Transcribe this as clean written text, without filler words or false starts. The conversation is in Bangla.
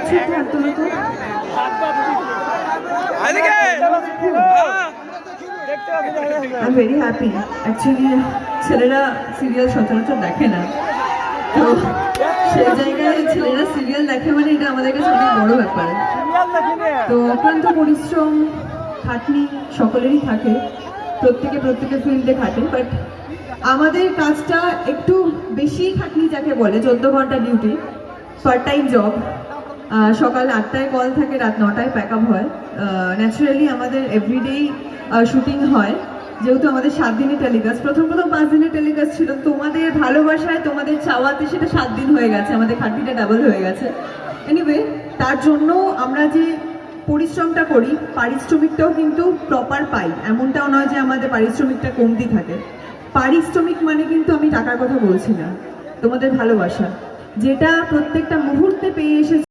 দিচ্ছি একটু হাত তোলো তো। I am very happy. Actually ছেলেরা সিরিয়াল সচরাচর দেখে না, তো সেই জায়গায় ছেলেরা সিরিয়াল দেখে মানে এটা আমাদের কাছে অনেক বড় ব্যাপার। তো অক্লান্ত পরিশ্রম খাটনি সকলেরই থাকে, প্রত্যেকের ফিল্ডে খাটে, বাট আমাদের কাজটা একটু বেশি খাটনি যাকে বলে। 14 ঘন্টা ডিউটি, পার্ট টাইম জব। সকাল 8টায় কল থাকে, রাত 9টায় প্যাক আপ হয়। ন্যাচারালি আমাদের এভরিডেই শুটিং হয়, যেহেতু আমাদের 7 দিনের টেলিকাস্ট। প্রথম 5 দিনের টেলিকাস্ট ছিল, তোমাদের ভালোবাসায় তোমাদের চাওয়াতে সেটা 7 দিন হয়ে গেছে, আমাদের খাটনিটা ডাবল হয়ে গেছে। এনিওয়ে, তার জন্য আমরা যে পরিশ্রমটা করি পারিশ্রমিকটাও কিন্তু প্রপার পাই, এমনটাও নয় যে আমাদের পারিশ্রমিকটা কমতি থাকে। পারিশ্রমিক মানে কিন্তু আমি টাকার কথা বলছি না, তোমাদের ভালোবাসা, যেটা প্রত্যেকটা মুহূর্তে পেয়ে এসেছে।